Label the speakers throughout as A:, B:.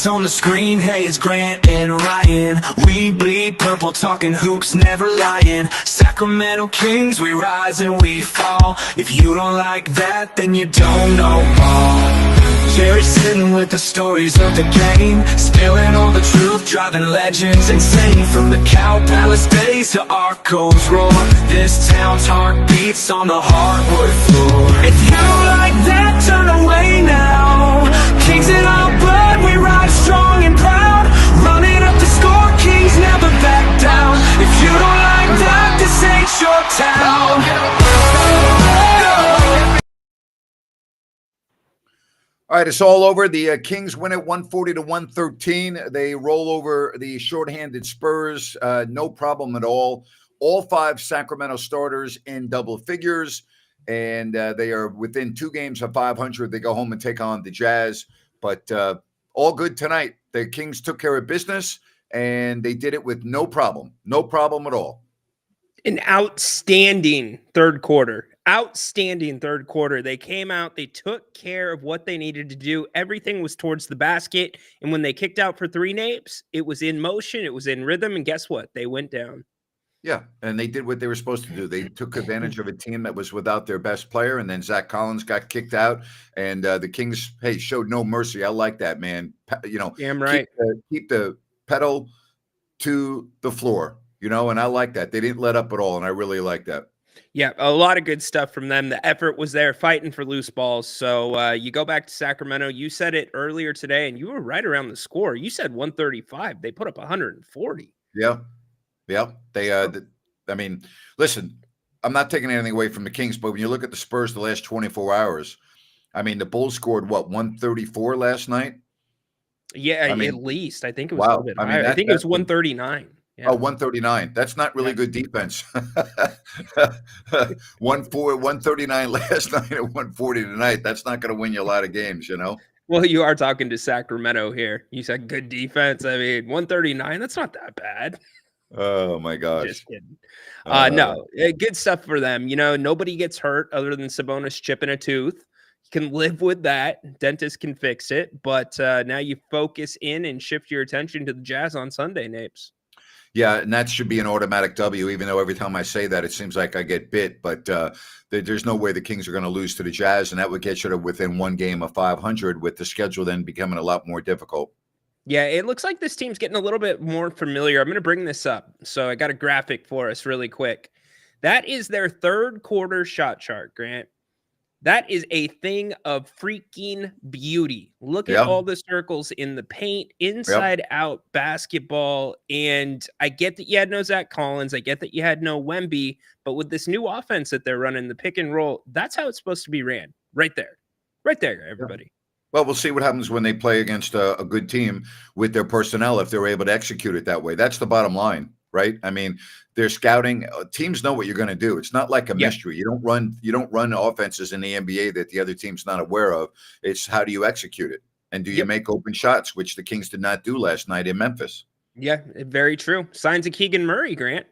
A: Lights on the screen, hey, it's Grant and Ryan. We bleed purple, talking hoops, never lying. Sacramento Kings, we rise and we fall. If you don't like that, then you don't know ball. Jerry sitting with the stories of the game, spilling all the truth, driving legends insane. From the Cow Palace days to Arco's roar, this town's heart beats on the hardwood floor. If you don't like that, turn away now. Kings in our blood, we ride strong and proud. Running up the score, Kings never back down. If you don't like that, this ain't your town.
B: All right, it's all over. The Kings win it 140-113. They roll over the shorthanded Spurs. No problem at all. All 5 Sacramento starters in double figures, and they are within 2 games of 500. They go home and take on the Jazz, but all good tonight. The Kings took care of business, and they did it with no problem. No problem at all.
C: An outstanding third quarter. Outstanding third quarter. They came out, they took care of what they needed to do. Everything was towards the basket. And when they kicked out for 3 names, it was in motion, it was in rhythm. And guess what? They went down.
B: Yeah, and they did what they were supposed to do. They took advantage of a team that was without their best player, and then Zach Collins got kicked out, and the Kings, hey, showed no mercy. I like that, man. You know,
C: damn right.
B: Keep the pedal to the floor, you know, and I like that. They didn't let up at all, and I really like that.
C: Yeah, a lot of good stuff from them. The effort was there, fighting for loose balls. So you go back to Sacramento. You said it earlier today, and you were right around the score. You said 135. They put up 140.
B: Yeah. Yeah. They, I mean, listen, I'm not taking anything away from the Kings, but when you look at the Spurs the last 24 hours, I mean, the Bulls scored, what, 134 last night?
C: Yeah,
B: I mean,
C: at least. I think it was a little bit higher.
B: I
C: think it was 139.
B: Yeah. Oh, 139. That's not really good defense. 139 last night and 140 tonight. That's not going to win you a lot of games, you know?
C: Well, you are talking to Sacramento here. You said good defense. I mean, 139, that's not that bad.
B: Oh, my gosh.
C: Just kidding. No, good stuff for them. You know, nobody gets hurt other than Sabonis chipping a tooth. You can live with that. Dentist can fix it. But now you focus in and shift your attention to the Jazz on Sunday, Napes.
B: Yeah, and that should be an automatic W, even though every time I say that, it seems like I get bit. But there's no way the Kings are going to lose to the Jazz, and that would get you to within 1 game of 500, with the schedule then becoming a lot more difficult.
C: Yeah, it looks like this team's getting a little bit more familiar. I'm going to bring this up. So I got a graphic for us really quick. That is their third quarter shot chart, Grant. That is a thing of freaking beauty. Look at all the circles in the paint, inside out basketball. And I get that you had no Zach Collins. I get that you had no Wemby. But with this new offense that they're running, the pick and roll, that's how it's supposed to be ran. Right there. Right there, everybody.
B: Well, we'll see what happens when they play against a good team with their personnel, if they're able to execute it that way. That's the bottom line, right? I mean, they're scouting. Teams know what you're going to do. It's not like a mystery. You don't run offenses in the NBA that the other team's not aware of. It's how do you execute it? And do you make open shots, which the Kings did not do last night in Memphis.
C: Yeah, very true. Signs of Keegan Murray, Grant.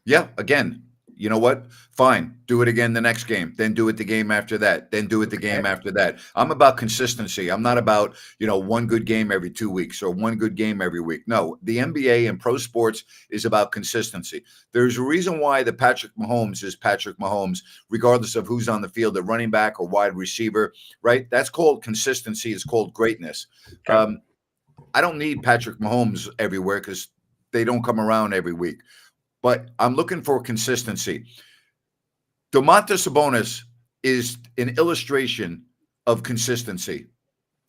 B: Yeah, again, you know what? Fine. Do it again the next game. Then do it the game after that. Then do it the game after that. I'm about consistency. I'm not about, one good game every 2 weeks or one good game every week. No, the NBA and pro sports is about consistency. There's a reason why the Patrick Mahomes is Patrick Mahomes, regardless of who's on the field, the running back or wide receiver, right? That's called consistency. It's called greatness. I don't need Patrick Mahomes everywhere because they don't come around every week. But I'm looking for consistency. Domantas Sabonis is an illustration of consistency.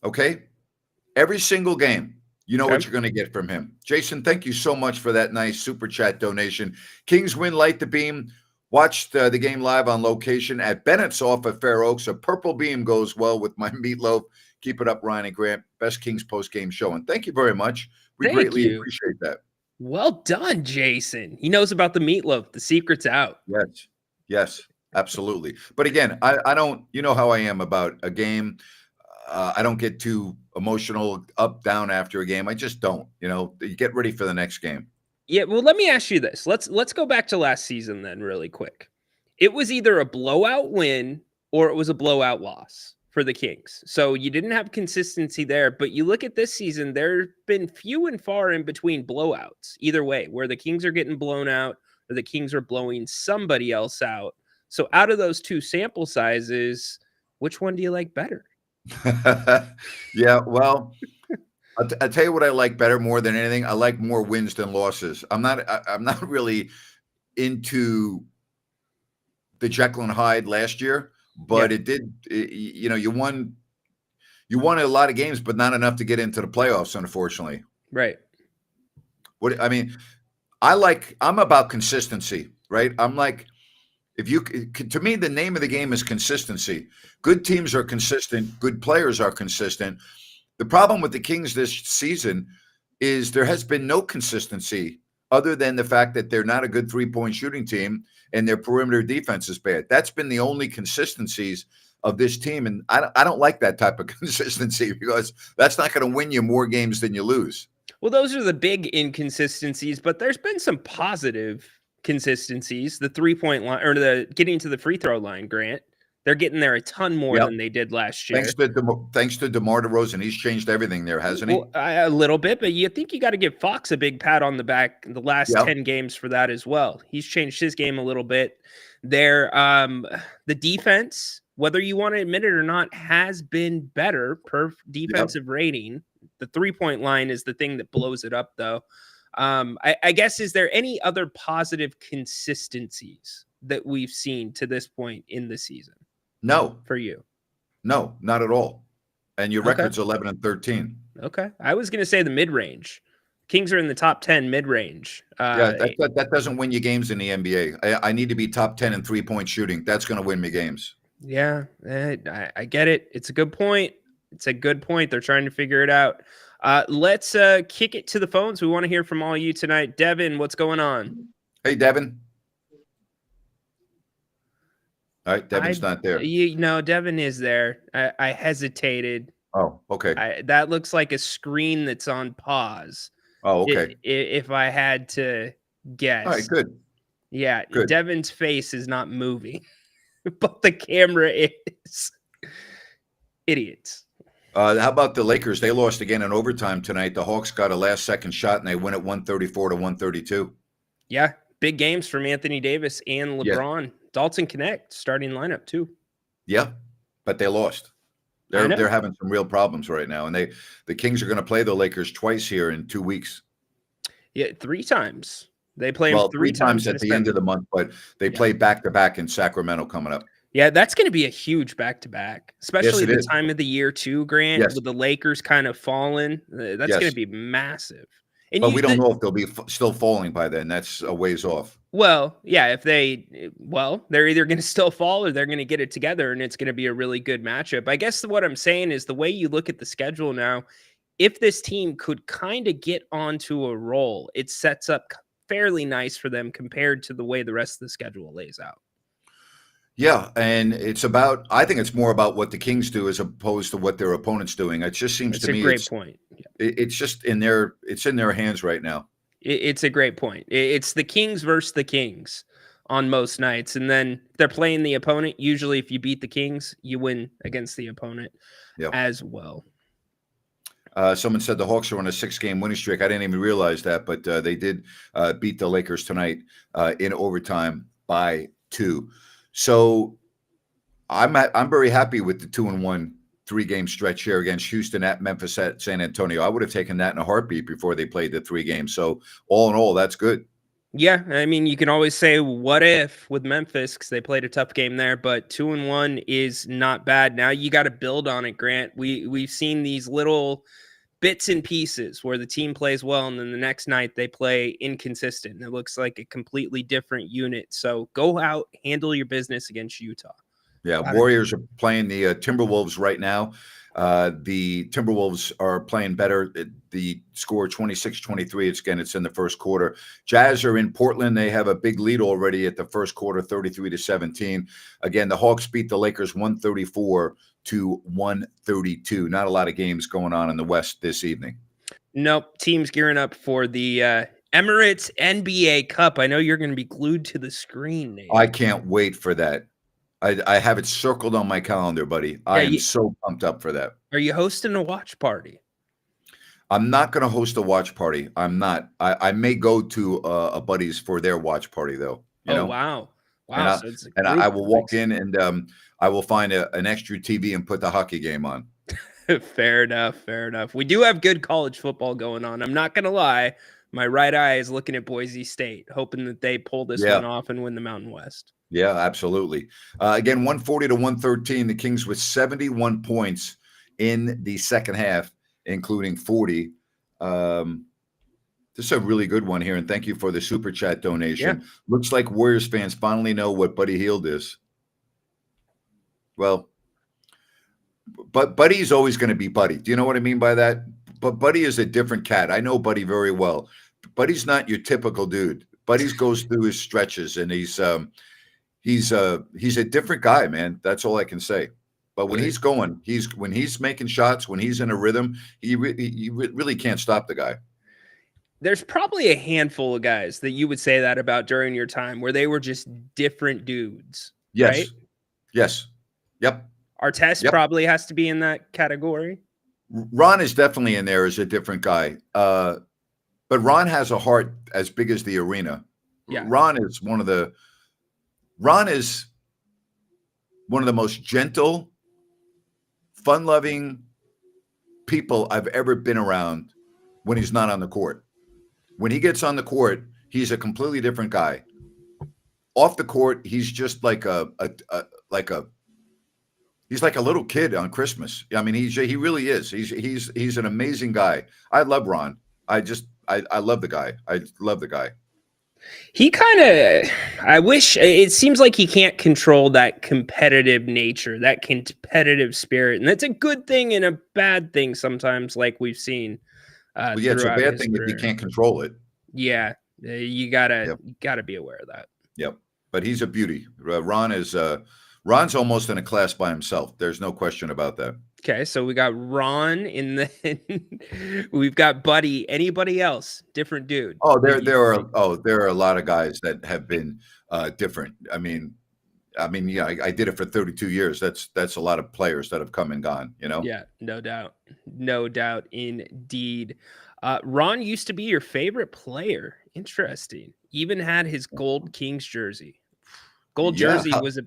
B: Okay? Every single game, you know what you're going to get from him. Jason, thank you so much for that nice super chat donation. Kings win, light the beam. Watch the game live on location at Bennett's off at Fair Oaks. A purple beam goes well with my meatloaf. Keep it up, Ryan and Grant. Best Kings post-game show. And thank you very much. We greatly appreciate that.
C: Well done, Jason. He knows about the meatloaf. The secret's out.
B: Yes, absolutely. But again, I don't, you know how I am about a game. I don't get too emotional up, down after a game. I just don't, you get ready for the next game.
C: Yeah, well, let me ask you this. Let's go back to last season then really quick. It was either a blowout win or it was a blowout loss for the Kings. So you didn't have consistency there, but you look at this season, there've been few and far in between blowouts, either way, where the Kings are getting blown out or the Kings are blowing somebody else out. So out of those two sample sizes, which one do you like better?
B: Yeah, well, I'll tell you what I like better more than anything. I like more wins than losses. I'm not really into the Jekyll and Hyde last year, but you won a lot of games, but not enough to get into the playoffs, unfortunately.
C: Right.
B: I'm about consistency, right? I'm like, to me, the name of the game is consistency. Good teams are consistent. Good players are consistent. The problem with the Kings this season is there has been no consistency other than the fact that they're not a good three-point shooting team and their perimeter defense is bad. That's been the only consistencies of this team. And I don't like that type of consistency because that's not going to win you more games than you lose.
C: Well, those are the big inconsistencies, but there's been some positive consistencies. The 3-point line or the getting to the free throw line, Grant. They're getting there a ton more than they did last year.
B: Thanks to DeMar DeRozan. He's changed everything there, hasn't he?
C: Well, a little bit, but you think you got to give Fox a big pat on the back the last 10 games for that as well. He's changed his game a little bit. There, the defense, whether you want to admit it or not, has been better per defensive rating. The 3-point line is the thing that blows it up, though. I guess, is there any other positive consistencies that we've seen to this point in the season?
B: No.
C: For you?
B: No, not at all. And your record's 11-13.
C: Okay. I was going to say the mid-range. Kings are in the top 10 mid-range.
B: That doesn't win you games in the NBA. I need to be top 10 in three-point shooting. That's going to win me games.
C: Yeah, I get it. It's a good point. They're trying to figure it out. Let's kick it to the phones. We want to hear from all you tonight. Devin, what's going on?
B: Hey, Devin. All right, Devin's not there.
C: Devin is there. I hesitated.
B: Oh, okay.
C: That looks like a screen that's on pause.
B: Oh, okay.
C: If I had to guess.
B: All right, good.
C: Yeah,
B: good.
C: Devin's face is not moving, but the camera is. Idiots.
B: How about the Lakers? They lost again in overtime tonight. The Hawks got a last-second shot, and they win at 134-132.
C: Yeah, big games from Anthony Davis and LeBron. Yeah. Dalton Connect starting lineup too.
B: Yeah, but they lost. They're having some real problems right now, and the Kings are going to play the Lakers twice here in 2 weeks.
C: Yeah, 3 times. They play them three times
B: at the end of the month, but they play back-to-back in Sacramento coming up.
C: Yeah, that's going to be a huge back-to-back, especially the time of the year too, Grant, with the Lakers kind of falling. That's going to be massive. And
B: but we don't know if they'll be still falling by then. That's a ways off.
C: Well, yeah, they're either going to still fall or they're going to get it together, and it's going to be a really good matchup. I guess what I'm saying is the way you look at the schedule now, if this team could kind of get onto a roll, it sets up fairly nice for them compared to the way the rest of the schedule lays out.
B: Yeah, and I think it's more about what the Kings do as opposed to what their opponent's doing. It just seems to me
C: it's a great point.
B: It's just in their hands right now.
C: It's a great point. It's the Kings versus the Kings on most nights, and then they're playing the opponent. Usually, if you beat the Kings, you win against the opponent as well.
B: Someone said the Hawks are on a 6-game winning streak. I didn't even realize that, but they did beat the Lakers tonight in overtime by 2. So I'm very happy with the 2-1 3-game stretch here against Houston, at Memphis, at San Antonio. I would have taken that in a heartbeat before they played the 3 games. So all in all, that's good.
C: Yeah, I mean, you can always say what if with Memphis because they played a tough game there, but 2-1 is not bad. Now you got to build on it, Grant. We've seen these little bits and pieces where the team plays well and then the next night they play inconsistent. It looks like a completely different unit. So go out, handle your business against Utah.
B: Yeah, Warriors are playing the Timberwolves right now. The Timberwolves are playing better. The score 26-23. It's in the first quarter. Jazz are in Portland. They have a big lead already at the first quarter, 33-17. Again, the Hawks beat the Lakers 134-132. Not a lot of games going on in the West this evening.
C: Nope. Teams gearing up for the Emirates NBA Cup. I know you're going to be glued to the screen, Nate.
B: I can't wait for that. I have it circled on my calendar, buddy. I am so pumped up for that.
C: Are you hosting a watch party?
B: I'm not going to host a watch party. I'm not. I may go to a buddy's for their watch party, though. You
C: Oh,
B: know,
C: wow.
B: and
C: Wow.
B: I
C: So it's a
B: and
C: group.
B: I will walk in and I will find an extra TV and put the hockey game on.
C: Fair enough. Fair enough. We do have good college football going on. I'm not going to lie. My right eye is looking at Boise State, hoping that they pull this one off and win the Mountain West.
B: Yeah, absolutely. Again, 140 to 113. The Kings with 71 points in the second half, including 40. This is a really good one here, and thank you for the super chat donation.
C: Yeah.
B: Looks like Warriors fans finally know what Buddy Hield is. Well, but Buddy's always going to be Buddy. Do you know what I mean by that? But Buddy is a different cat. I know Buddy very well. Buddy's not your typical dude. Buddy goes through his stretches, and he's a different guy, man. That's all I can say. But when he's going, when he's making shots, when he's in a rhythm, you really can't stop the guy.
C: There's probably a handful of guys that you would say that about during your time where they were just different dudes.
B: Yes.
C: Right?
B: Yes. Yep.
C: Artest probably has to be in that category.
B: Ron is definitely in there as a different guy. But Ron has a heart as big as the arena.
C: Yeah.
B: Ron is one of the most gentle, fun-loving people I've ever been around when he's not on the court. When he gets on the court, he's a completely different guy. Off the court, he's just like he's like a little kid on Christmas. I mean, he really is. He's an amazing guy. I love Ron. I love the guy. I love the guy.
C: He I wish, it seems like he can't control that competitive nature, that competitive spirit. And that's a good thing and a bad thing sometimes, like we've seen.
B: Well, yeah, it's a bad thing if you can't control it.
C: Yeah, you gotta be aware of that.
B: Yep, but he's a beauty. Ron's almost in a class by himself. There's no question about that.
C: Okay, so we got Ron in the. We've got Buddy. Anybody else? Different dude.
B: Oh, there are a lot of guys that have been different. I mean, yeah, I did it for 32 years. That's a lot of players that have come and gone. You know.
C: Yeah, no doubt, indeed. Ron used to be your favorite player. Interesting. Even had his gold Kings jersey. Gold jersey was a.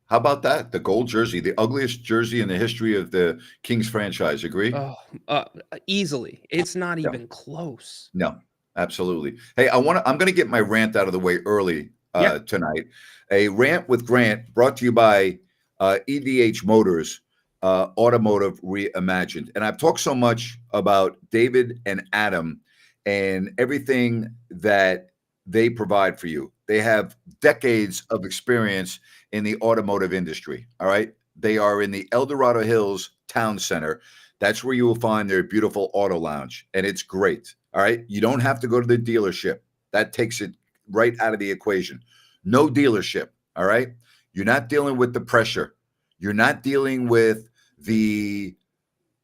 B: How about that? The gold jersey, the ugliest jersey in the history of the Kings franchise. Agree?
C: Oh, easily. It's not even close.
B: No, absolutely. Hey, I'm going to get my rant out of the way early tonight. A rant with Grant brought to you by EDH Motors, Automotive Reimagined. And I've talked so much about David and Adam and everything that they provide for you. They have decades of experience in the automotive industry. All right. They are in the El Dorado Hills Town Center. That's where you will find their beautiful auto lounge. And it's great. All right. You don't have to go to the dealership. That takes it right out of the equation. No dealership. All right. You're not dealing with the pressure. You're not dealing with the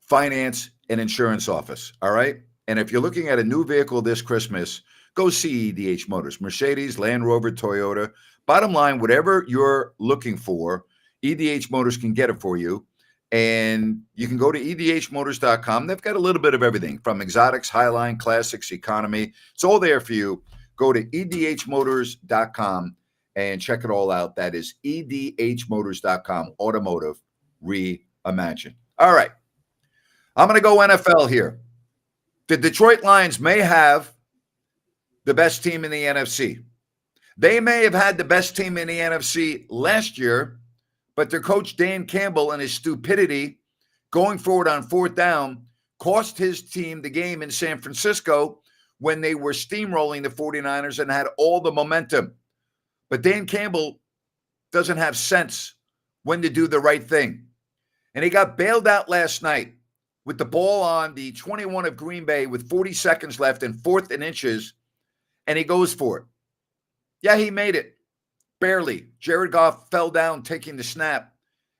B: finance and insurance office. All right. And if you're looking at a new vehicle this Christmas, go see EDH Motors, Mercedes, Land Rover, Toyota. Bottom line, whatever you're looking for, EDH Motors can get it for you. And you can go to edhmotors.com. They've got a little bit of everything from exotics, highline, classics, economy. It's all there for you. Go to edhmotors.com and check it all out. That is edhmotors.com, automotive reimagined. All right. I'm going to go NFL here. The Detroit Lions may have the best team in the NFC. They may have had the best team in the NFC last year, but their coach Dan Campbell and his stupidity going forward on fourth down cost his team the game in San Francisco when they were steamrolling the 49ers and had all the momentum. But Dan Campbell doesn't have sense when to do the right thing. And he got bailed out last night with the ball on the 21 of Green Bay with 40 seconds left and 4th and inches, and he goes for it. Yeah, he made it. Barely. Jared Goff fell down taking the snap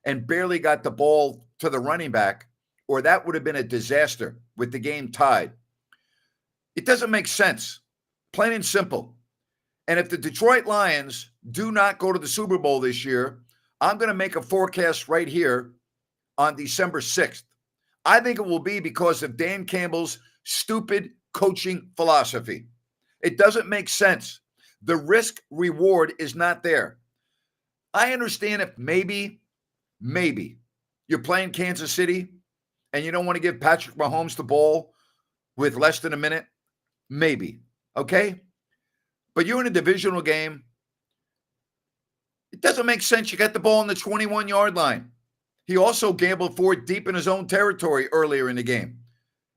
B: and barely got the ball to the running back, or that would have been a disaster with the game tied. It doesn't make sense. Plain and simple. And if the Detroit Lions do not go to the Super Bowl this year, I'm going to make a forecast right here on December 6th. I think it will be because of Dan Campbell's stupid coaching philosophy. It doesn't make sense. The risk reward is not there. I understand if maybe you're playing Kansas City and you don't want to give Patrick Mahomes the ball with less than a minute. Maybe. Okay? But you're in a divisional game. It doesn't make sense. You got the ball on the 21-yard line. He also gambled for it deep in his own territory earlier in the game.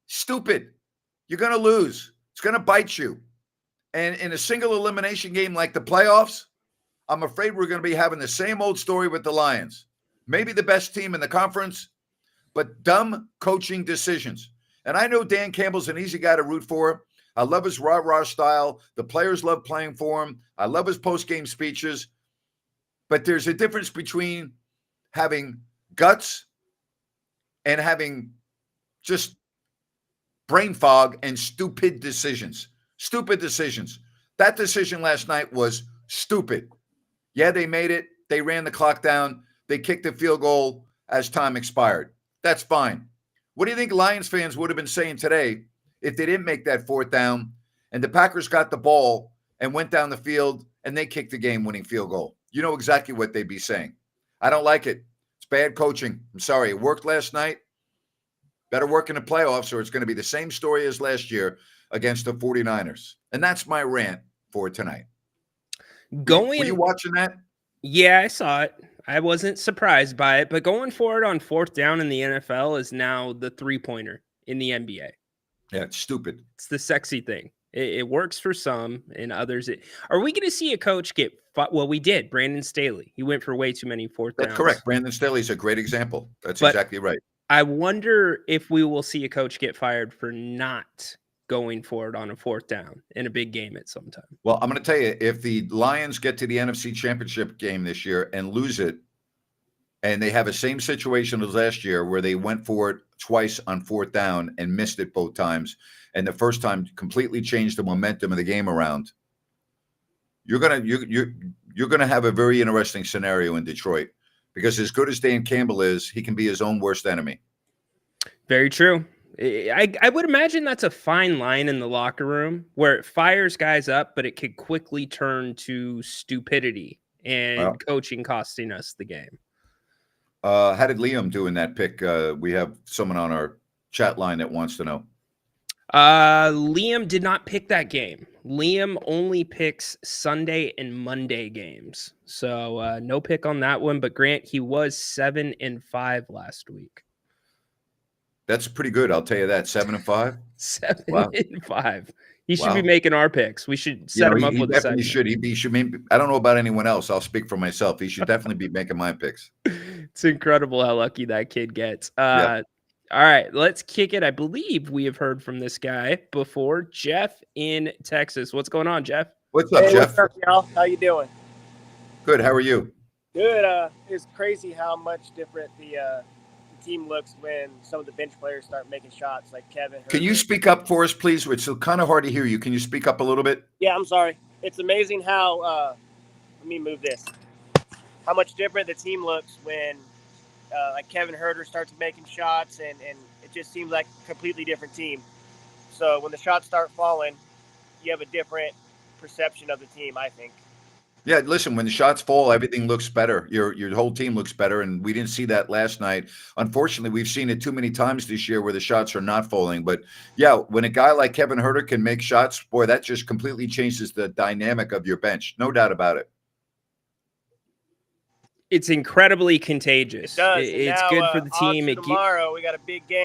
B: Stupid. You're going to lose. It's going to bite you. And in a single elimination game like the playoffs, I'm afraid we're going to be having the same old story with the Lions. Maybe the best team in the conference, but dumb coaching decisions. And I know Dan Campbell's an easy guy to root for. I love his rah-rah style. The players love playing for him. I love his post-game speeches. But there's a difference between having guts and having just brain fog and stupid decisions. Stupid decisions. That decision last night was stupid. Yeah, they made it. They ran the clock down. They kicked the field goal as time expired. That's fine. What do you think Lions fans would have been saying today if they didn't make that fourth down and the Packers got the ball and went down the field and they kicked the game-winning field goal? You know exactly what they'd be saying. I don't like it. It's bad coaching. I'm sorry. It worked last night. Better work in the playoffs or it's going to be the same story as last year against the 49ers. And that's my rant for tonight. Were you watching that?
C: Yeah, I saw it. I wasn't surprised by it, but going forward on fourth down in the NFL is now the three-pointer in the NBA.
B: Yeah, it's stupid.
C: It's the sexy thing. It works for some and others. Are we going to see a coach get well, we did. Brandon Staley. He went for way too many fourth downs.
B: That's correct. Brandon Staley's a great example. That's exactly right.
C: I wonder if we will see a coach get fired for not going forward on a fourth down in a big game at some time.
B: Well, I'm going to tell you, if the Lions get to the NFC Championship game this year and lose it, and they have the same situation as last year where they went for it twice on fourth down and missed it both times, and the first time completely changed the momentum of the game around, you're gonna have a very interesting scenario in Detroit, because as good as Dan Campbell is, he can be his own worst enemy.
C: Very true. I would imagine that's a fine line in the locker room where it fires guys up, but it could quickly turn to stupidity and coaching costing us the game.
B: How did Liam do in that pick? We have someone on our chat line that wants to know.
C: Liam did not pick that game. Liam only picks Sunday and Monday games. So no pick on that one. But Grant, he was 7-5 last week.
B: That's pretty good. I'll tell you that. 7-5.
C: 7-5. He should be making our picks. We should set him up with a segment.
B: He should. I don't know about anyone else. I'll speak for myself. He should definitely be making my picks.
C: It's incredible how lucky that kid gets. All right, let's kick it. I believe we have heard from this guy before. Jeff in Texas. What's going on, Jeff?
B: What's up, Jeff?
D: What's up, y'all? How you doing?
B: Good. How are you?
D: Good. It's crazy how much different the team looks when some of the bench players start making shots, like Kevin.
B: Can you speak up for us, please? It's kind of hard to hear you. Can you speak up a little bit?
D: Yeah, I'm sorry. It's amazing how let me move this. How much different the team looks when like Kevin Herter starts making shots, and it just seems like a completely different team. So when the shots start falling, you have a different perception of the team, I think.
B: Yeah, listen, when the shots fall, everything looks better. Your whole team looks better, and we didn't see that last night. Unfortunately, we've seen it too many times this year where the shots are not falling. But, yeah, when a guy like Kevin Herter can make shots, boy, that just completely changes the dynamic of your bench. No doubt about it.
C: It's incredibly contagious.
D: It does.
C: It's
D: now,
C: good for the team.
D: Tomorrow, we got a big game.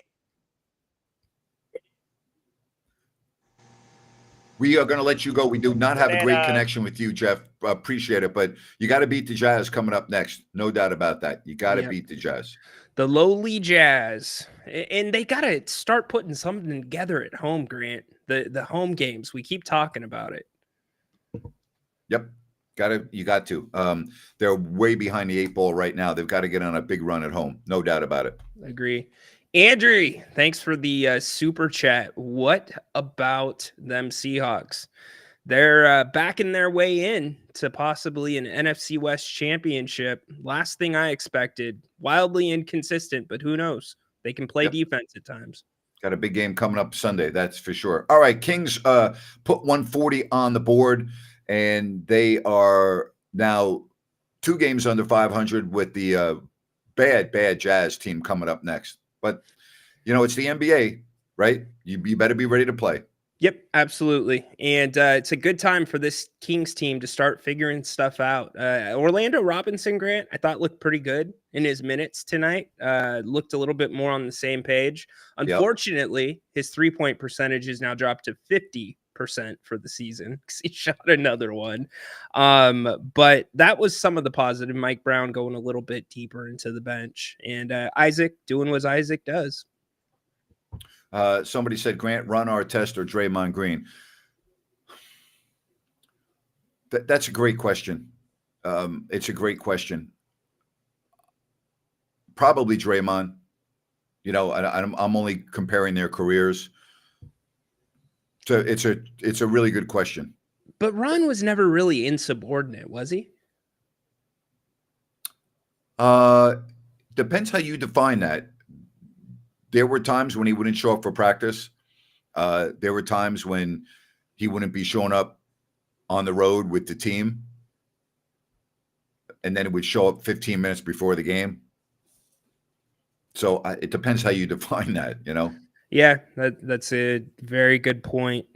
B: We are going to let you go. We do not have a great connection with you, Jeff. Appreciate it. But you got to beat the Jazz coming up next. No doubt about that. You got to beat the Jazz.
C: The lowly Jazz. And they got to start putting something together at home, Grant. The home games. We keep talking about it.
B: Yep. You got to. They're way behind the 8 ball right now. They've got to get on a big run at home. No doubt about it.
C: Agree. Andrew, thanks for the super chat. What about them Seahawks? They're backing their way in to possibly an NFC West championship. Last thing I expected. Wildly inconsistent, but who knows? They can play
B: Yep.
C: defense at times.
B: Got a big game coming up Sunday, that's for sure. All right, Kings put 140 on the board, and they are now 2 games under 500 with the bad Jazz team coming up next. But, it's the NBA, right? You better be ready to play.
C: Yep, absolutely. And it's a good time for this Kings team to start figuring stuff out. Orlando Robinson, Grant, I thought looked pretty good in his minutes tonight. Looked a little bit more on the same page. Unfortunately, his 3-point percentage is now dropped to 50% for the season because he shot another one. But that was some of the positive. Mike Brown going a little bit deeper into the bench. And Isaac doing what Isaac does.
B: Somebody said, Grant, run our test or Draymond Green. That's a great question. It's a great question. Probably Draymond. I'm only comparing their careers. So it's a really good question.
C: But Ron was never really insubordinate, was he?
B: Depends how you define that. There were times when he wouldn't show up for practice. There were times when he wouldn't be showing up on the road with the team. And then it would show up 15 minutes before the game. So it depends how you define that,
C: Yeah, that's a very good point.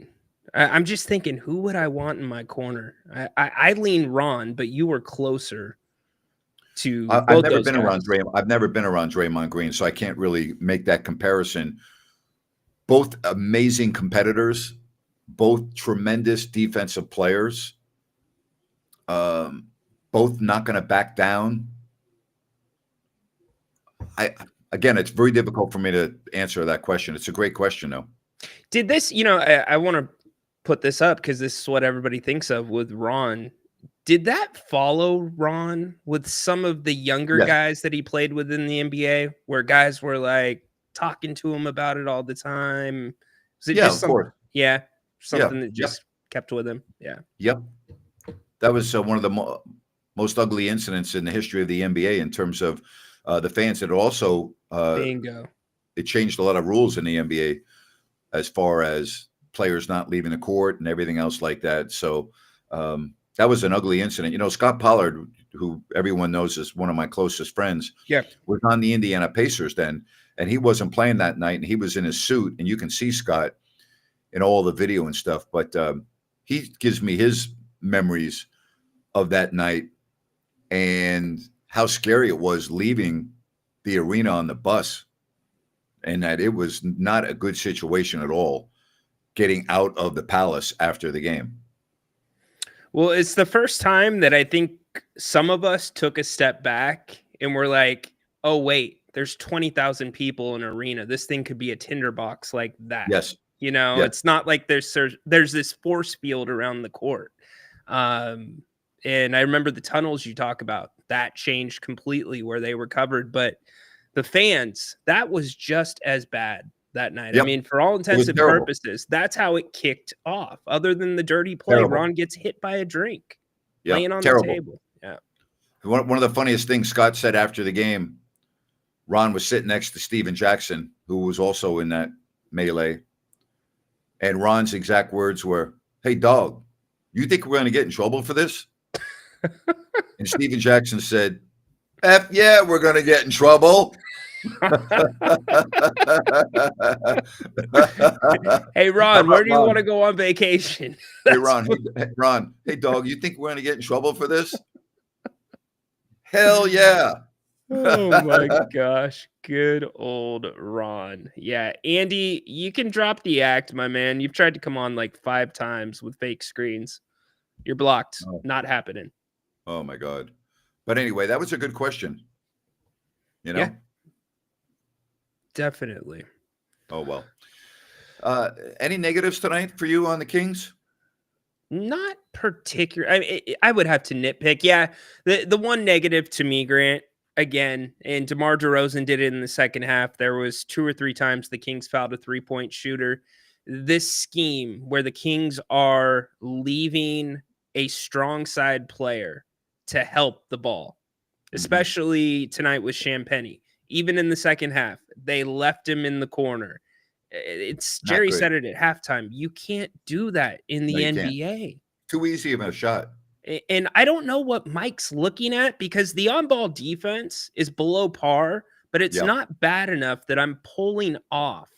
C: I'm just thinking, who would I want in my corner? I lean Ron, but you were closer to
B: I've never been around Draymond Green, so I can't really make that comparison. Both amazing competitors, both tremendous defensive players, both not going to back down. Again, it's very difficult for me to answer that question. It's a great question, though.
C: Did this, I want to put this up because this is what everybody thinks of with Ron. Did that follow Ron with some of the younger guys that he played with in the NBA, where guys were like talking to him about it all the time? Was it just something that just kept with him? Yeah.
B: Yep. That was one of the most ugly incidents in the history of the NBA in terms of the fans. It also
C: bingo.
B: It changed a lot of rules in the NBA as far as players not leaving the court and everything else like that. So that was an ugly incident. Scott Pollard, who everyone knows is one of my closest friends, was on the Indiana Pacers then, and he wasn't playing that night, and he was in his suit, and you can see Scott in all the video and stuff. But he gives me his memories of that night and how scary it was leaving the arena on the bus, and that it was not a good situation at all getting out of the Palace after the game.
C: Well, it's the first time that I think some of us took a step back and we're like, oh, wait, there's 20,000 people in an arena. This thing could be a tinderbox like that.
B: Yes.
C: It's not like there's this force field around the court. And I remember the tunnels you talk about, that changed completely where they were covered. But the fans, that was just as bad that night. I mean, for all intents and purposes, that's how it kicked off. Other than the dirty play, Ron gets hit by a drink laying on the table. Yeah.
B: One of the funniest things Scott said after the game, Ron was sitting next to Steven Jackson, who was also in that melee. And Ron's exact words were, "Hey, dog, you think we're going to get in trouble for this?" And Steven Jackson said, "F yeah, we're going to get in trouble."
C: Hey, Ron, where do you want to go on vacation?
B: Hey, Ron. Hey, dog, you think we're going to get in trouble for this? Hell yeah.
C: Oh, my gosh. Good old Ron. Yeah, Andy, you can drop the act, my man. You've tried to come on like 5 times with fake screens. You're blocked.
B: Oh.
C: Not happening.
B: Oh, my God. But anyway, that was a good question.
C: Yeah. Definitely.
B: Oh, well. Any negatives tonight for you on the Kings?
C: Not particular. I mean, I would have to nitpick. Yeah. The one negative to me, Grant, again, and DeMar DeRozan did it in the second half. There was 2 or 3 times the Kings fouled a 3-point shooter. this scheme where the Kings are leaving a strong side player to help the ball, especially tonight with Champagny. Even in the second half, they left him in the corner. It's
B: Not
C: Jerry
B: good.
C: said it at halftime. You can't do that in
B: No,
C: the
B: you can't.
C: NBA.
B: Too easy of a shot.
C: And I don't know what Mike's looking at because the on-ball defense is below par, but it's
B: Yeah.
C: not bad enough that I'm pulling off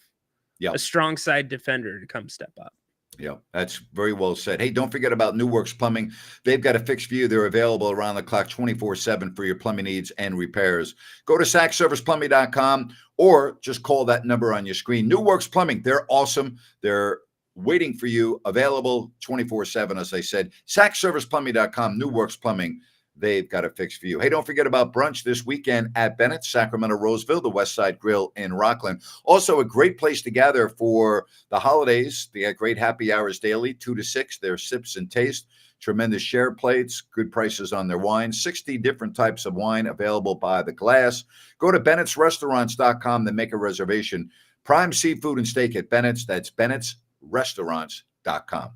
B: Yeah.
C: a strong side defender to come step up.
B: Yeah, that's very well said. Hey, don't forget about New Works Plumbing. They've got a fix for you. They're available around the clock 24/7 for your plumbing needs and repairs. Go to sackserviceplumbing.com or just call that number on your screen. New Works Plumbing, they're awesome. They're waiting for you, available 24/7, as I said. sackserviceplumbing.com, New Works Plumbing. They've got a fix for you. Hey, don't forget about brunch this weekend at Bennett's, Sacramento, Roseville, the West Side Grill in Rockland. Also, a great place to gather for the holidays. They got great happy hours daily, 2 to 6. Their sips and taste, tremendous share plates, good prices on their wine, 60 different types of wine available by the glass. Go to Bennett'sRestaurants.com to make a reservation. Prime seafood and steak at Bennett's. That's Bennett'sRestaurants.com.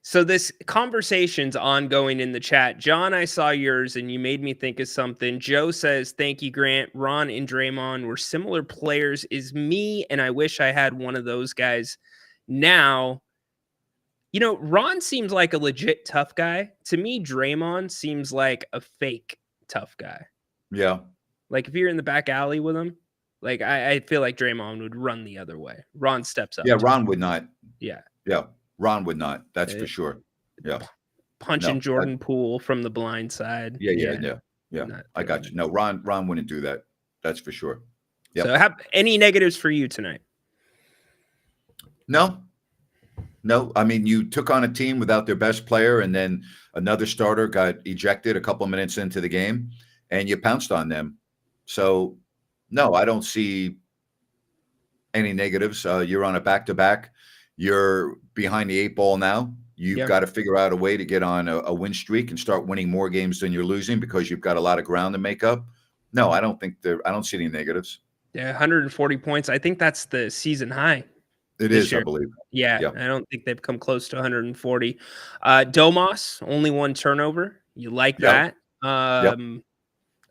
C: So this conversation's ongoing in the chat. John, I saw yours and you made me think of something. Joe says, thank you, Grant. Ron and Draymond were similar players as me, and I wish I had one of those guys now. You know, Ron seems like a legit tough guy. To me, Draymond seems like a fake tough guy.
B: Yeah.
C: Like if you're in the back alley with him, like I feel like Draymond would run the other way. Ron steps up.
B: Yeah, Ron would not.
C: Yeah.
B: Yeah. Ron would not. That's for sure. Yeah.
C: Punching Jordan Poole from the blind side.
B: Yeah. I got you. No, Ron wouldn't do that. That's for sure. Yep.
C: So any negatives for you tonight?
B: No. I mean, you took on a team without their best player, and then another starter got ejected a couple of minutes into the game, and you pounced on them. So, no, I don't see any negatives. You're on a back-to-back. You're behind the 8 ball now. You've got to figure out a way to get on a win streak and start winning more games than you're losing because you've got a lot of ground to make up. No, I don't see any negatives.
C: Yeah, 140 points. I think that's the season high.
B: It is, I believe.
C: Yeah, I don't think they've come close to 140. Domas, only 1 turnover. You like that.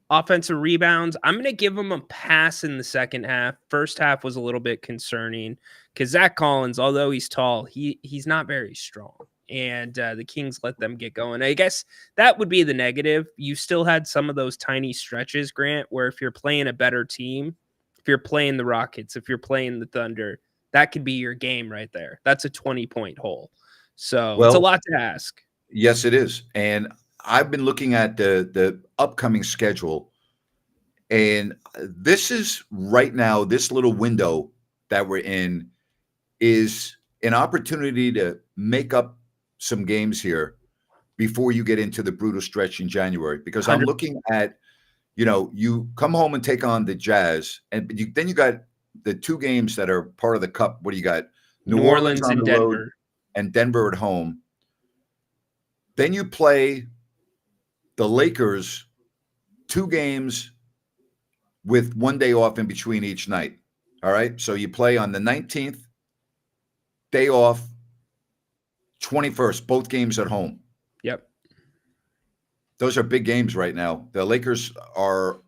C: Offensive rebounds. I'm going to give him a pass in the second half. First half was a little bit concerning because Zach Collins, although he's tall, he's not very strong. And the Kings let them get going. I guess that would be the negative. You still had some of those tiny stretches, Grant, where if you're playing a better team, if you're playing the Rockets, if you're playing the Thunder, that could be your game right there. That's a 20-point hole. So it's a lot to ask.
B: Yes, it is. And I've been looking at the upcoming schedule, and this is right now, this little window that we're in is an opportunity to make up some games here before you get into the brutal stretch in January. Because I'm looking at, you come home and take on the Jazz, and then you got the 2 games that are part of the Cup. What do you got?
C: New Orleans and Denver.
B: And Denver at home. Then you play the Lakers 2 games with 1 day off in between each night. All right. So you play on the 19th, day off, 21st, both games at home.
C: Yep.
B: Those are big games right now. The Lakers are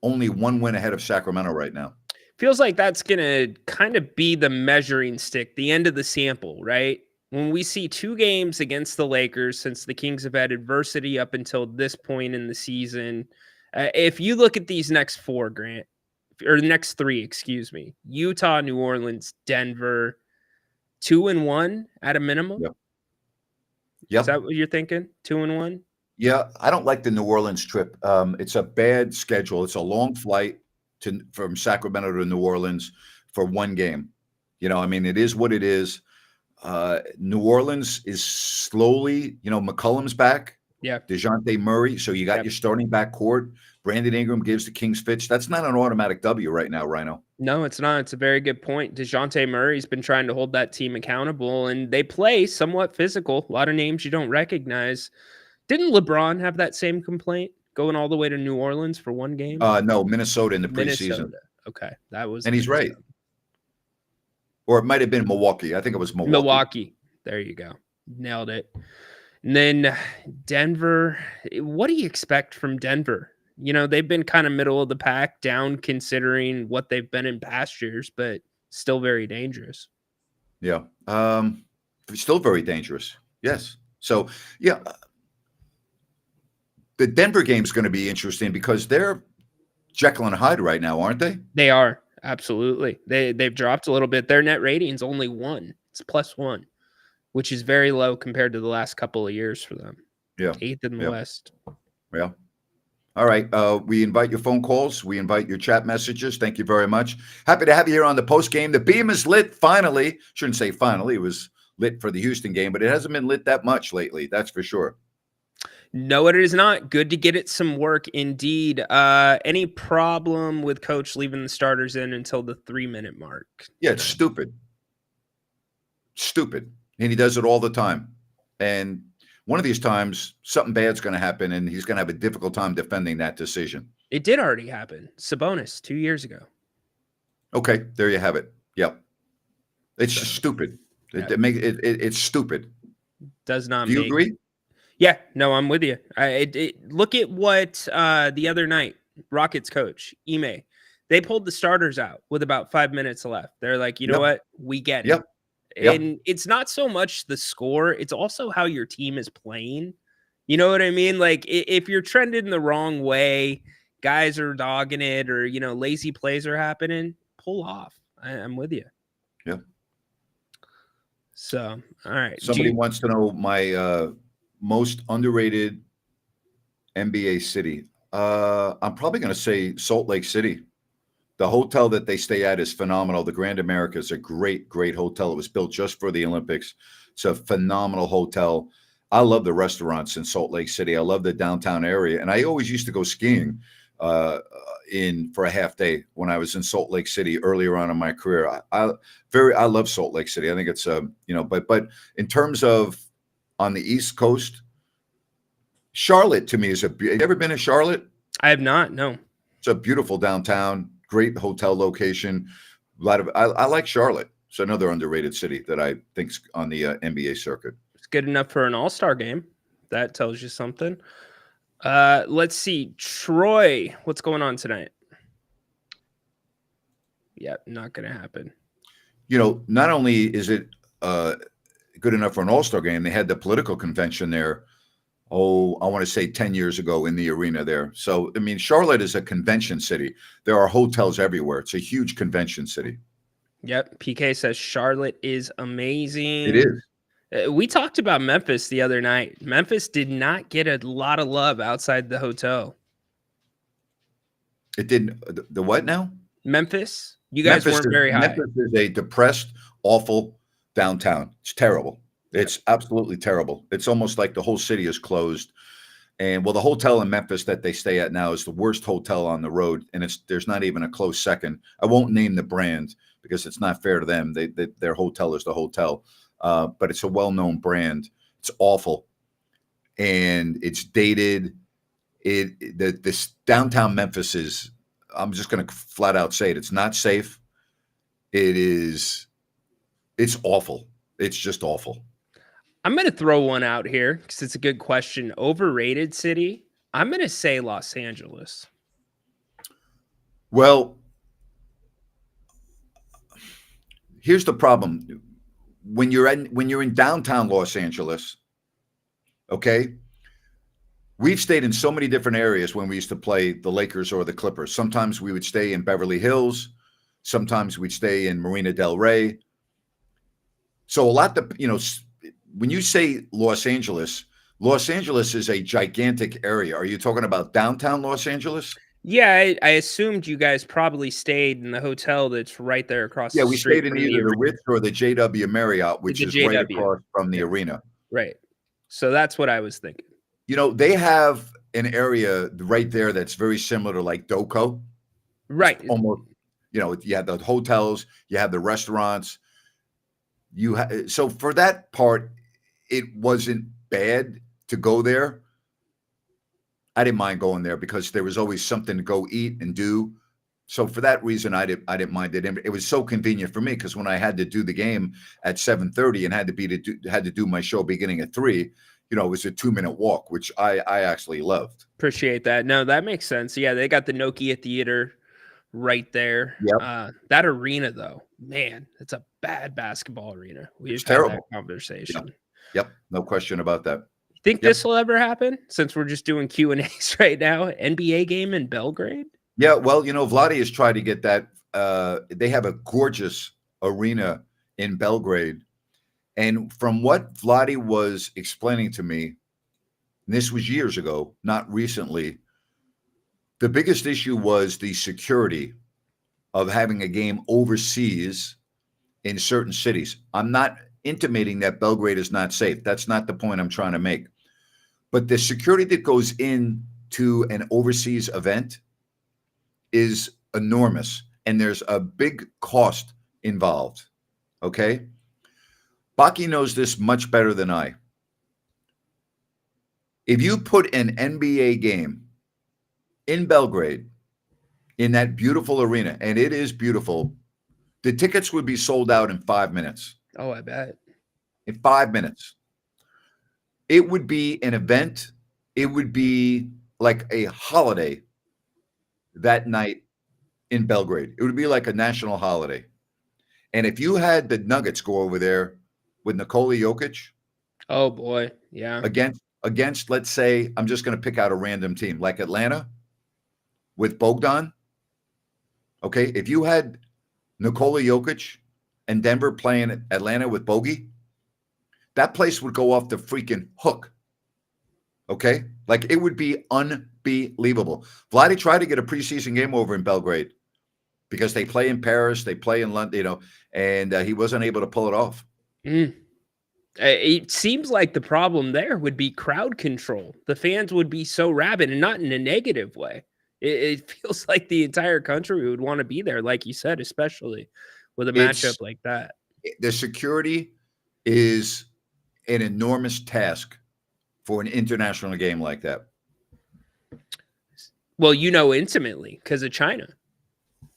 B: only 1 win ahead of Sacramento right now.
C: Feels like that's going to kind of be the measuring stick, the end of the sample, right? When we see 2 games against the Lakers, since the Kings have had adversity up until this point in the season, if you look at these next 4, Grant, or the next 3, excuse me, Utah, New Orleans, Denver, 2-1 at a minimum.
B: Yep.
C: Is that what you're thinking? 2-1?
B: Yeah, I don't like the New Orleans trip. It's a bad schedule. It's a long flight from Sacramento to New Orleans for 1 game. I mean, it is what it is. New Orleans is slowly, McCollum's back.
C: Yeah.
B: DeJounte Murray. So you got your starting backcourt. Brandon Ingram gives the Kings fits. That's not an automatic W right now, Ryno.
C: No, it's not. It's a very good point. DeJounte Murray's been trying to hold that team accountable, and they play somewhat physical. A lot of names you don't recognize. Didn't LeBron have that same complaint going all the way to New Orleans for 1 game?
B: No, Minnesota in the preseason.
C: Okay. That was.
B: And he's right. Or it might have been Milwaukee. I think it was Milwaukee.
C: Milwaukee. There you go. Nailed it. And then Denver. What do you expect from Denver? You know, they've been kind of middle of the pack, down considering what they've been in past years, but still very dangerous.
B: Yeah. Still very dangerous. Yes. So, yeah, the Denver game's going to be interesting because they're Jekyll and Hyde right now, aren't they?
C: They are. Absolutely. They've dropped a little bit. Their net rating's only 1. It's +1, which is very low compared to the last couple of years for them.
B: Yeah.
C: 8th in the West.
B: Yeah. All right. We invite your phone calls. We invite your chat messages. Thank you very much. Happy to have you here on the post game. The beam is lit finally. Shouldn't say finally. It was lit for the Houston game, but it hasn't been lit that much lately. That's for sure.
C: No, it is not. Good to get it some work indeed. Any problem with coach leaving the starters in until the 3-minute mark?
B: Yeah, it's stupid. Stupid. And he does it all the time. And one of these times, something bad's going to happen, and he's going to have a difficult time defending that decision.
C: It did already happen. Sabonis 2 years ago.
B: Okay, there you have it. Yep. It's just stupid. It's stupid.
C: Does not
B: Do you agree?
C: Yeah, no, I'm with you. Look at what the other night, Rockets coach, Ime, they pulled the starters out with about 5 minutes left. They're like, you know what? We get it.
B: Yep.
C: And it's not so much the score, it's also how your team is playing. You know what I mean? Like, if you're trending the wrong way, guys are dogging it, or, you know, lazy plays are happening, pull off. I'm with you.
B: Yeah.
C: So, all right.
B: Somebody wants to know my most underrated NBA city. I'm probably going to say Salt Lake City. The hotel that they stay at is phenomenal. The Grand America is a great, great hotel. It was built just for the Olympics. It's a phenomenal hotel. I love the restaurants in Salt Lake City. I love the downtown area. And I always used to go skiing for a half day when I was in Salt Lake City earlier on in my career. I love Salt Lake City. I think it's but in terms of on the East Coast, Charlotte to me is have you ever been to Charlotte?
C: I have not. No.
B: It's a beautiful downtown, great hotel location. I like Charlotte. It's another underrated city that I think's on the NBA circuit.
C: It's good enough for an all-star game. That tells you something. Let's see. Troy, what's going on tonight? Yeah, not going to happen.
B: You know, not only is it good enough for an all-star game, they had the political convention there. Oh, I want to say 10 years ago in the arena there. So, I mean, Charlotte is a convention city. There are hotels everywhere. It's a huge convention city.
C: Yep. PK says Charlotte is amazing.
B: It is.
C: We talked about Memphis the other night. Memphis did not get a lot of love outside the hotel.
B: It didn't. The what now?
C: Memphis. You guys weren't very high.
B: Memphis is a depressed, awful downtown. It's terrible. It's absolutely terrible. It's almost like the whole city is closed. And well, the hotel in Memphis that they stay at now is the worst hotel on the road, and there's not even a close second. I won't name the brand because it's not fair to them. Their hotel is the hotel, but it's a well-known brand. It's awful, and it's dated. This downtown Memphis is. I'm just going to flat out say it. It's not safe. It's awful. It's just awful.
C: I'm going to throw one out here because it's a good question. Overrated city? I'm going to say Los Angeles.
B: Well, here's the problem. When you're in downtown Los Angeles, okay, we've stayed in so many different areas when we used to play the Lakers or the Clippers. Sometimes we would stay in Beverly Hills. Sometimes we'd stay in Marina del Rey. So when you say Los Angeles is a gigantic area. Are you talking about downtown Los Angeles?
C: Yeah, I assumed you guys probably stayed in the hotel that's right there across the street.
B: Yeah, we stayed in either the Ritz or the JW Marriott, which is right across from the arena.
C: Right. So that's what I was thinking.
B: You know, they have an area right there that's very similar to like Doco.
C: Right.
B: It's almost, you have the hotels, you have the restaurants. So for that part, it wasn't bad to go there. I didn't mind going there because there was always something to go eat and do. So for that reason, I didn't mind it. And it was so convenient for me because when I had to do the game at 7:30 and had to do my show beginning at 3, it was a 2-minute walk, which I actually loved.
C: Appreciate that. No, that makes sense. Yeah, they got the Nokia Theater right there.
B: Yep.
C: That arena, though, man, it's a bad basketball arena. We've
B: It's
C: had that
B: terrible.
C: conversation.
B: Yep. No question about that.
C: Think
B: Yep.
C: this will ever happen since we're just doing Q&As right now? NBA game in Belgrade?
B: Yeah, well, Vlade has tried to get that. They have a gorgeous arena in Belgrade. And from what Vlade was explaining to me, and this was years ago, not recently, the biggest issue was the security of having a game overseas in certain cities. I'm not intimating that Belgrade is not safe. That's not the point I'm trying to make. But the security that goes into an overseas event is enormous, and there's a big cost involved. Okay? Baki knows this much better than I. If you put an NBA game in Belgrade, in that beautiful arena, and it is beautiful, the tickets would be sold out in 5 minutes.
C: Oh, I bet.
B: In 5 minutes. It would be an event. It would be like a holiday that night in Belgrade. It would be like a national holiday. And if you had the Nuggets go over there with Nikola Jokic,
C: oh boy, yeah,
B: against let's say, I'm just going to pick out a random team like Atlanta with Bogdan. Okay, if you had Nikola Jokic and Denver playing Atlanta with Bogey, that place would go off the freaking hook. Okay, like it would be unbelievable. Vlade tried to get a preseason game over in Belgrade because they play in Paris, they play in London, and he wasn't able to pull it off.
C: It seems like the problem there would be crowd control. The fans would be so rabid, and not in a negative way. It feels like the entire country would want to be there, like you said, especially with a matchup like that.
B: The security is an enormous task for an international game like that.
C: Well, intimately because of China.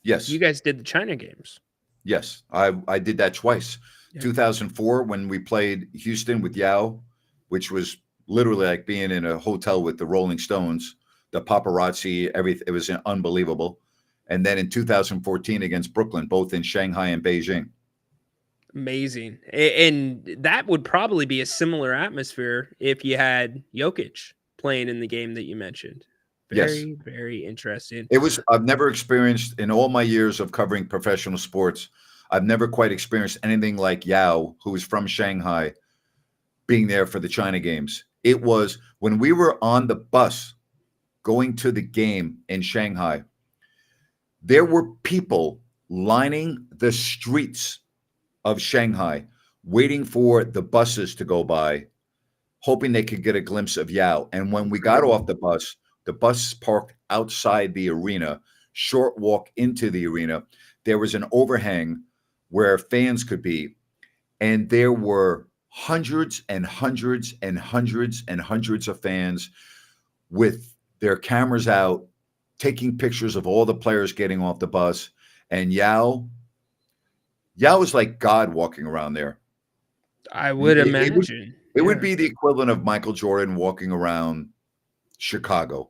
B: Yes.
C: You guys did the China games.
B: Yes, I did that twice. Yeah. 2004 when we played Houston with Yao, which was literally like being in a hotel with the Rolling Stones, the paparazzi, everything. It was unbelievable. And then in 2014 against Brooklyn, both in Shanghai and Beijing.
C: Amazing. And that would probably be a similar atmosphere if you had Jokic playing in the game that you mentioned. Very, very interesting.
B: I've never experienced in all my years of covering professional sports, I've never quite experienced anything like Yao, who is from Shanghai, being there for the China games. It was when we were on the bus going to the game in Shanghai, there were people lining the streets of Shanghai, waiting for the buses to go by, hoping they could get a glimpse of Yao. And when we got off the bus parked outside the arena, short walk into the arena. There was an overhang where fans could be. And there were hundreds and hundreds and hundreds and hundreds of fans with their cameras out, taking pictures of all the players getting off the bus. And Yao is like God walking around there.
C: I would imagine.
B: It would be the equivalent of Michael Jordan walking around Chicago.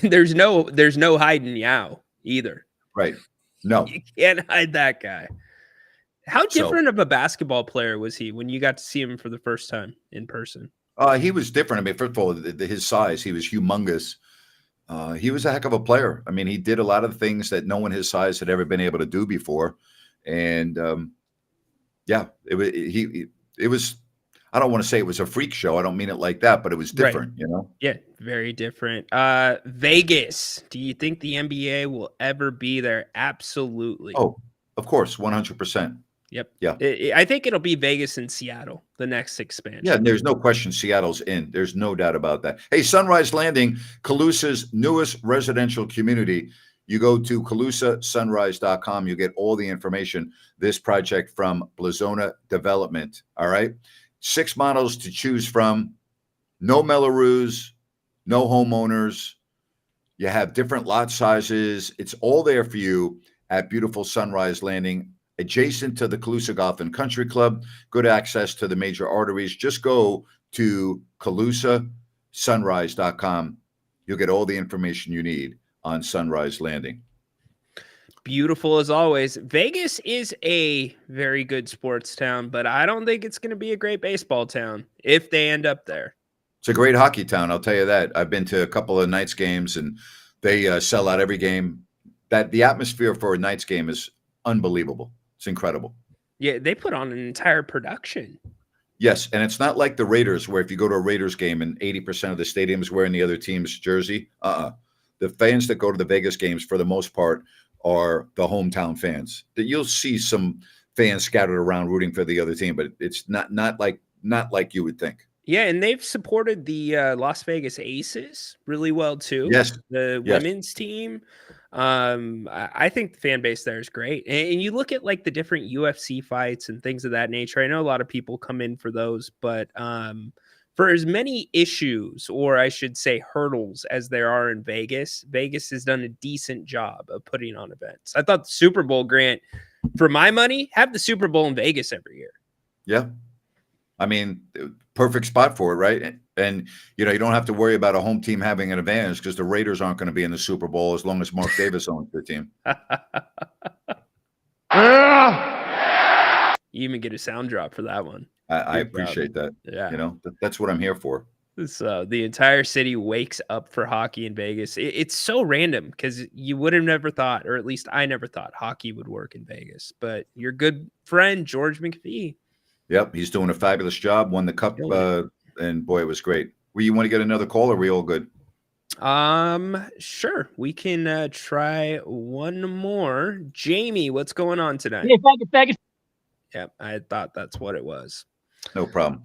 C: There's no hiding Yao either.
B: Right. No.
C: You can't hide that guy. How different of a basketball player was he when you got to see him for the first time in person?
B: He was different. I mean, first of all, his size, he was humongous. He was a heck of a player. I mean, he did a lot of things that no one his size had ever been able to do before. And it was, I don't want to say it was a freak show. I don't mean it like that, but it was different,
C: Yeah, very different. Vegas. Do you think the NBA will ever be there? Absolutely.
B: Oh, of course, 100%.
C: Yep.
B: Yeah.
C: I think it'll be Vegas and Seattle, the next expansion.
B: Yeah, there's no question Seattle's in. There's no doubt about that. Hey, Sunrise Landing, Calusa's newest residential community. You go to calusasunrise.com. You get all the information. This project from Blazona Development. All right. 6 models to choose from. No Mellorews, no homeowners. You have different lot sizes. It's all there for you at beautiful Sunrise Landing, adjacent to the Calusa Golf and Country Club. Good access to the major arteries. Just go to CalusaSunrise.com. You'll get all the information you need on Sunrise Landing.
C: Beautiful as always. Vegas is a very good sports town, but I don't think it's going to be a great baseball town if they end up there.
B: It's a great hockey town, I'll tell you that. I've been to a couple of Knights games, and they sell out every game. That the atmosphere for a Knights game is unbelievable. It's incredible.
C: Yeah, they put on an entire production.
B: Yes, and it's not like the Raiders, where if you go to a Raiders game and 80% of the stadium is wearing the other team's jersey. The fans that go to the Vegas games, for the most part, are the hometown fans. That you'll see some fans scattered around rooting for the other team, but it's not like you would think.
C: Yeah, and they've supported the Las Vegas Aces really well too.
B: Yes,
C: the
B: yes.
C: women's team. I think the fan base there is great, and you look at like the different UFC fights and things of that nature. I know a lot of people come in for those, but for as many issues, or I should say hurdles, as there are in Vegas, Vegas has done a decent job of putting on events. I thought the Super Bowl, Grant, for my money, have the Super Bowl in Vegas every year.
B: Yeah. I mean, perfect spot for it, right? And, you don't have to worry about a home team having an advantage because the Raiders aren't going to be in the Super Bowl as long as Mark Davis owns the team.
C: You even get a sound drop for that one.
B: I appreciate that.
C: Yeah.
B: That's what I'm here for.
C: So the entire city wakes up for hockey in Vegas. It's so random because you would have never thought, or at least I never thought, hockey would work in Vegas. But your good friend, George McPhee.
B: Yep, he's doing a fabulous job. Won the cup, and boy, it was great. You want to get another call, or are we all good?
C: Sure. We can try one more. Jamie, what's going on tonight? Yep, I thought that's what it was.
B: No problem.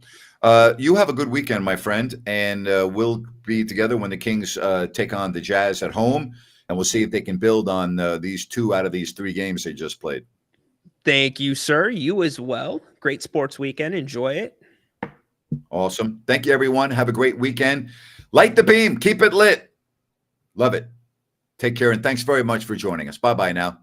B: You have a good weekend, my friend, and we'll be together when the Kings take on the Jazz at home, and we'll see if they can build on these 2 out of these 3 games they just played.
C: Thank you, sir. You as well. Great sports weekend. Enjoy it.
B: Awesome. Thank you, everyone. Have a great weekend. Light the beam. Keep it lit. Love it. Take care, and thanks very much for joining us. Bye-bye now.